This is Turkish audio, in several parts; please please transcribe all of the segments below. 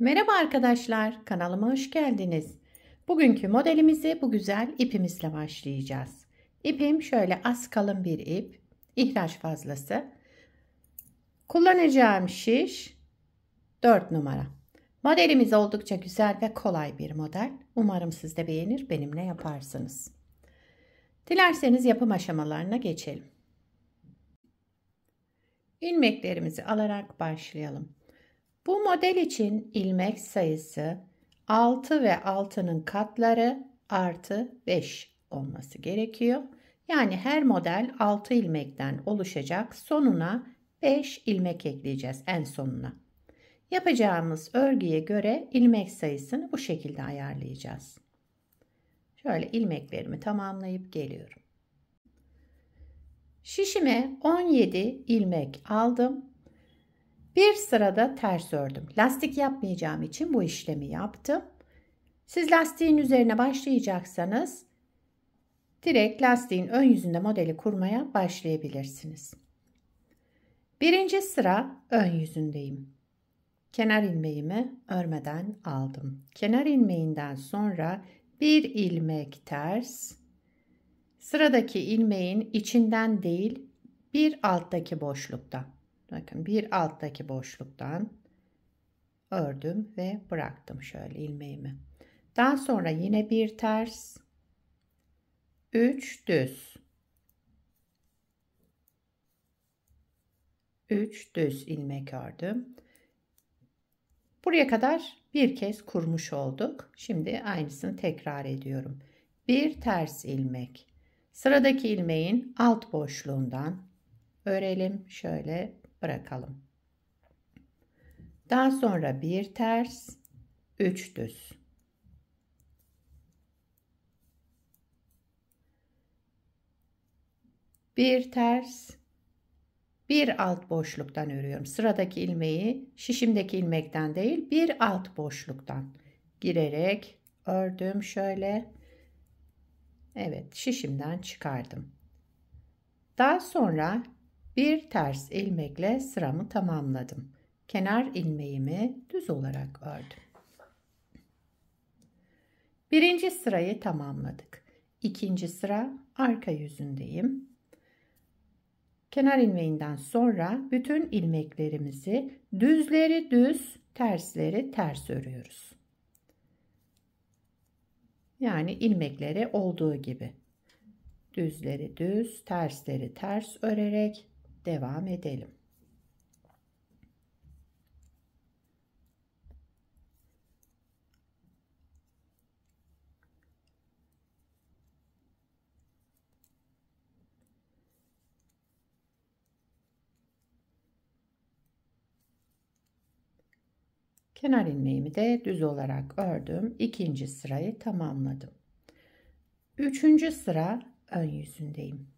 Merhaba arkadaşlar, kanalıma hoş geldiniz. Bugünkü modelimizi bu güzel ipimizle başlayacağız. İpim şöyle az kalın bir ip, ihraç fazlası. Kullanacağım şiş 4 numara. Modelimiz oldukça güzel ve kolay bir model. Umarım siz de beğenir, benimle yaparsınız. Dilerseniz yapım aşamalarına geçelim. İlmeklerimizi alarak başlayalım. Bu model için ilmek sayısı 6 ve 6'nın katları artı 5 olması gerekiyor. Yani her model 6 ilmekten oluşacak. Sonuna 5 ilmek ekleyeceğiz en sonuna. Yapacağımız örgüye göre ilmek sayısını bu şekilde ayarlayacağız. Şöyle ilmeklerimi tamamlayıp geliyorum. Şişime 17 ilmek aldım. Bir sırada ters ördüm. Lastik yapmayacağım için bu işlemi yaptım. Siz lastiğin üzerine başlayacaksanız direkt lastiğin ön yüzünde modeli kurmaya başlayabilirsiniz. Birinci sıra ön yüzündeyim. Kenar ilmeğimi örmeden aldım. Kenar ilmeğinden sonra bir ilmek ters. Sıradaki ilmeğin içinden değil, bir alttaki boşlukta. Bakın bir alttaki boşluktan ördüm ve bıraktım şöyle ilmeğimi. Daha sonra yine bir ters, 3 düz, 3 düz ilmek ördüm. Buraya kadar bir kez kurmuş olduk. Şimdi aynısını tekrar ediyorum. Bir ters ilmek. Sıradaki ilmeğin alt boşluğundan örelim, şöyle bırakalım. Daha sonra bir ters, 3 düz. Bir ters, bir alt boşluktan örüyorum. Sıradaki ilmeği şişimdeki ilmekten değil, bir alt boşluktan girerek ördüm şöyle. Evet, şişimden çıkardım. Daha sonra bir ters ilmekle sıramı tamamladım. Kenar ilmeğimi düz olarak ördüm. Birinci sırayı tamamladık. İkinci sıra arka yüzündeyim. Kenar ilmeğinden sonra bütün ilmeklerimizi düzleri düz, tersleri ters örüyoruz. Yani ilmekleri olduğu gibi. Düzleri düz, tersleri ters örerek devam edelim. Kenar ilmeğimi de düz olarak ördüm. İkinci sırayı tamamladım. Üçüncü sıra ön yüzündeyim.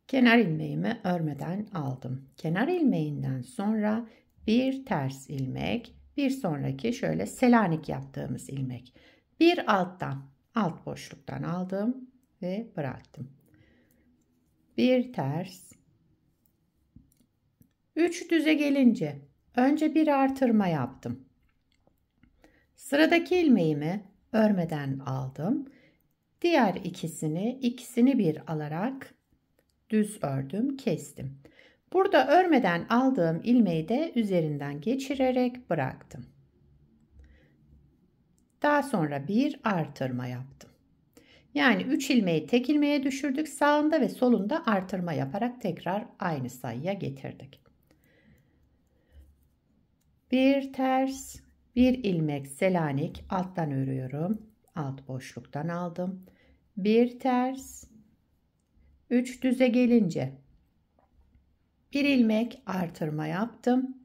Kenar ilmeğimi örmeden aldım. Kenar ilmeğinden sonra bir ters ilmek, bir sonraki şöyle selanik yaptığımız ilmek. Bir alttan, alt boşluktan aldım ve bıraktım. Bir ters. 3 düze gelince önce bir artırma yaptım. Sıradaki ilmeğimi örmeden aldım. Diğer ikisini bir alarak düz ördüm, kestim. Burada örmeden aldığım ilmeği de üzerinden geçirerek bıraktım. Daha sonra bir artırma yaptım. Yani 3 ilmeği tek ilmeğe düşürdük. Sağında ve solunda artırma yaparak tekrar aynı sayıya getirdik. Bir ters, bir ilmek selanik alttan örüyorum. Alt boşluktan aldım. Bir ters, 3 düze gelince bir ilmek artırma yaptım.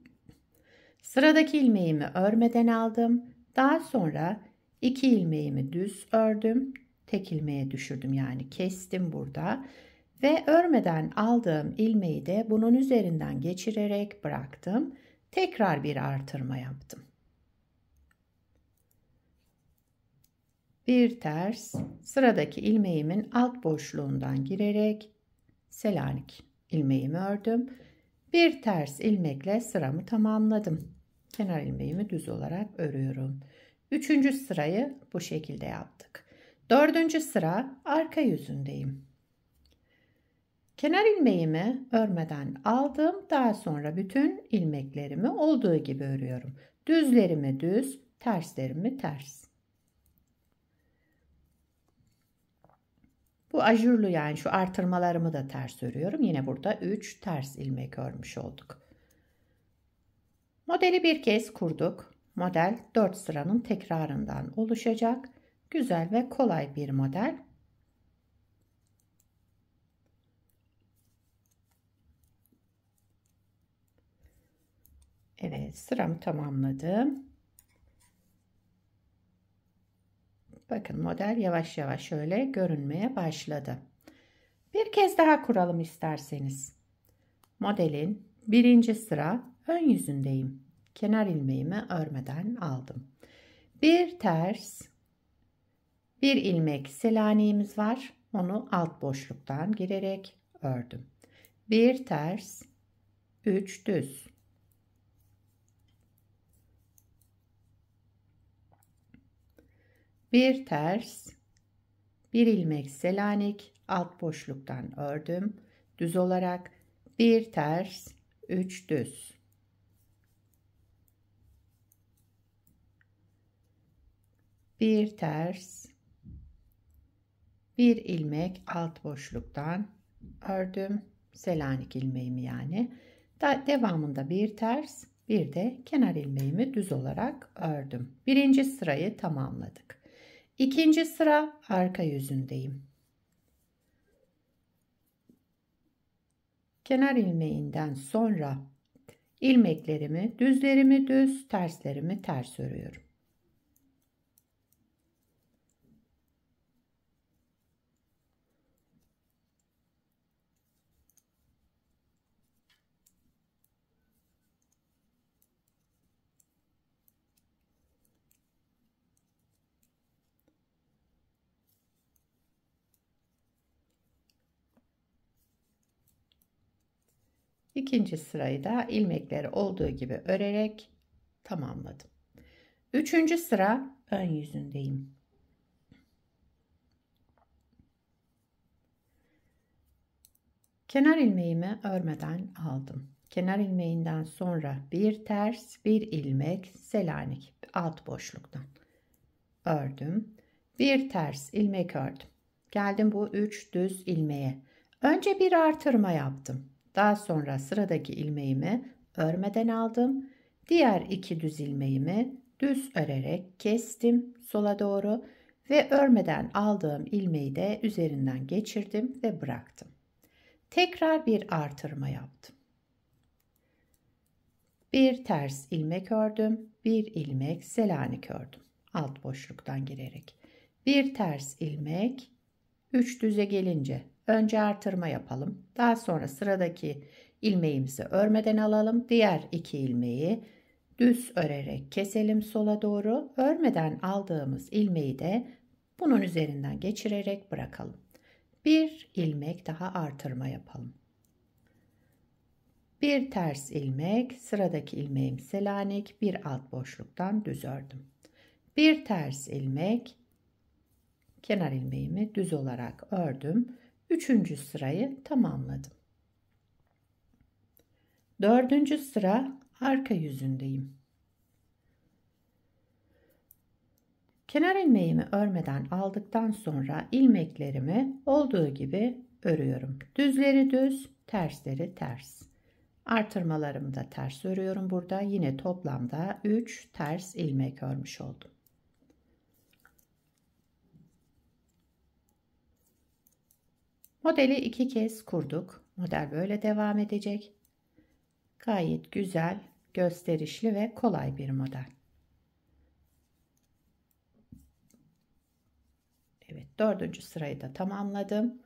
Sıradaki ilmeğimi örmeden aldım. Daha sonra 2 ilmeğimi düz ördüm. Tek ilmeğe düşürdüm, yani kestim burada. Ve örmeden aldığım ilmeği de bunun üzerinden geçirerek bıraktım. Tekrar bir artırma yaptım. Bir ters, sıradaki ilmeğimin alt boşluğundan girerek selanik ilmeğimi ördüm. Bir ters ilmekle sıramı tamamladım. Kenar ilmeğimi düz olarak örüyorum. 3. sırayı bu şekilde yaptık. 4. sıra arka yüzündeyim. Kenar ilmeğimi örmeden aldım. Daha sonra bütün ilmeklerimi olduğu gibi örüyorum. Düzlerimi düz, terslerimi ters. Bu ajurlu, yani şu artırmalarımı da ters örüyorum. Yine burada 3 ters ilmek örmüş olduk. Modeli bir kez kurduk. Model 4 sıranın tekrarından oluşacak. Güzel ve kolay bir model. Evet, sıramı tamamladım. Bakın model yavaş yavaş şöyle görünmeye başladı. Bir kez daha kuralım isterseniz. Modelin 1. sıra ön yüzündeyim. Kenar ilmeğimi örmeden aldım. Bir ters, bir ilmek selaniğimiz var. Onu alt boşluktan girerek ördüm. Bir ters, 3 düz. Bir ters, bir ilmek selanik alt boşluktan ördüm. Düz olarak bir ters, 3 düz. Bir ters, bir ilmek alt boşluktan ördüm. Selanik ilmeğimi yani. Devamında bir ters, bir de kenar ilmeğimi düz olarak ördüm. 1. sırayı tamamladık. 2. sıra arka yüzündeyim. Kenar ilmeğinden sonra ilmeklerimi, düzlerimi düz, terslerimi ters örüyorum. İkinci sırayı da ilmekleri olduğu gibi örerek tamamladım. 3. sıra ön yüzündeyim. Kenar ilmeğimi örmeden aldım. Kenar ilmeğinden sonra bir ters, bir ilmek selanik alt boşluktan ördüm. Bir ters ilmek ördüm. Geldim bu 3 düz ilmeğe. Önce bir artırma yaptım. Daha sonra sıradaki ilmeğimi örmeden aldım. Diğer 2 düz ilmeğimi düz örerek kestim sola doğru ve örmeden aldığım ilmeği de üzerinden geçirdim ve bıraktım. Tekrar bir artırma yaptım. Bir ters ilmek ördüm, bir ilmek selanik ördüm alt boşluktan girerek. Bir ters ilmek, 3 düze gelince önce artırma yapalım. Daha sonra sıradaki ilmeğimizi örmeden alalım. Diğer 2 ilmeği düz örerek keselim sola doğru. Örmeden aldığımız ilmeği de bunun üzerinden geçirerek bırakalım. Bir ilmek daha artırma yapalım. Bir ters ilmek, sıradaki ilmeğim selanik, bir alt boşluktan düz ördüm. Bir ters ilmek, kenar ilmeğimi düz olarak ördüm. 3. sırayı tamamladım. 4. sıra arka yüzündeyim. Kenar ilmeğimi örmeden aldıktan sonra ilmeklerimi olduğu gibi örüyorum. Düzleri düz, tersleri ters. Artırmalarımı da ters örüyorum burada. Yine toplamda 3 ters ilmek örmüş oldum. Modeli 2 kez kurduk. Model böyle devam edecek. Gayet güzel, gösterişli ve kolay bir model. Evet, 4. sırayı da tamamladım.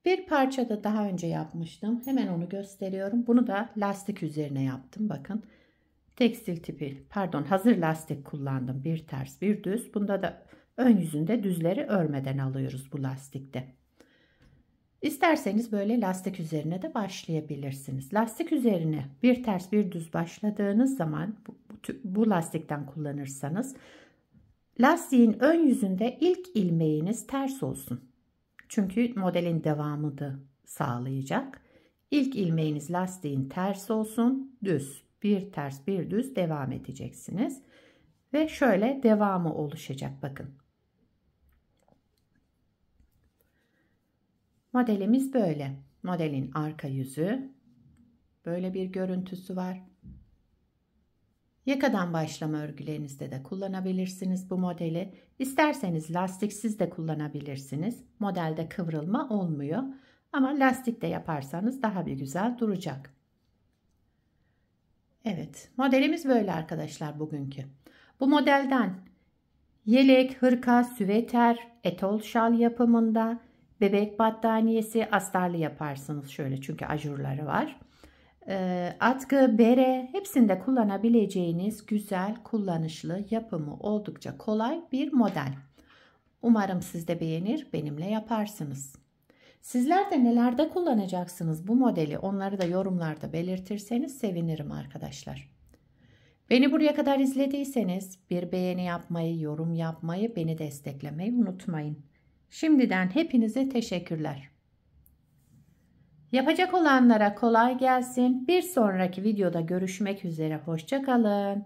Bir parça da daha önce yapmıştım. Hemen onu gösteriyorum. Bunu da lastik üzerine yaptım. Bakın. Tekstil tipi, hazır lastik kullandım. Bir ters, bir düz. Bunda da ön yüzünde düzleri örmeden alıyoruz bu lastikte. İsterseniz böyle lastik üzerine de başlayabilirsiniz. Lastik üzerine bir ters bir düz başladığınız zaman bu lastikten kullanırsanız lastiğin ön yüzünde ilk ilmeğiniz ters olsun. Çünkü modelin devamı da sağlayacak. İlk ilmeğiniz lastiğin ters olsun, düz, bir ters bir düz devam edeceksiniz. Ve şöyle devamı oluşacak bakın. Modelimiz böyle. Modelin arka yüzü böyle bir görüntüsü var. Yakadan başlama örgülerinizde de kullanabilirsiniz bu modeli. İsterseniz lastiksiz de kullanabilirsiniz. Modelde kıvrılma olmuyor. Ama lastikle yaparsanız daha bir güzel duracak. Evet, modelimiz böyle arkadaşlar bugünkü. Bu modelden yelek, hırka, süveter, etol şal yapımında, bebek battaniyesi, astarlı yaparsınız şöyle çünkü ajurları var. Atkı, bere hepsinde kullanabileceğiniz güzel, kullanışlı, yapımı oldukça kolay bir model. Umarım siz de beğenir, benimle yaparsınız. Sizler de nelerde kullanacaksınız bu modeli, onları da yorumlarda belirtirseniz sevinirim arkadaşlar. Beni buraya kadar izlediyseniz bir beğeni yapmayı, yorum yapmayı, beni desteklemeyi unutmayın. Şimdiden hepinize teşekkürler. Yapacak olanlara kolay gelsin. Bir sonraki videoda görüşmek üzere. Hoşça kalın.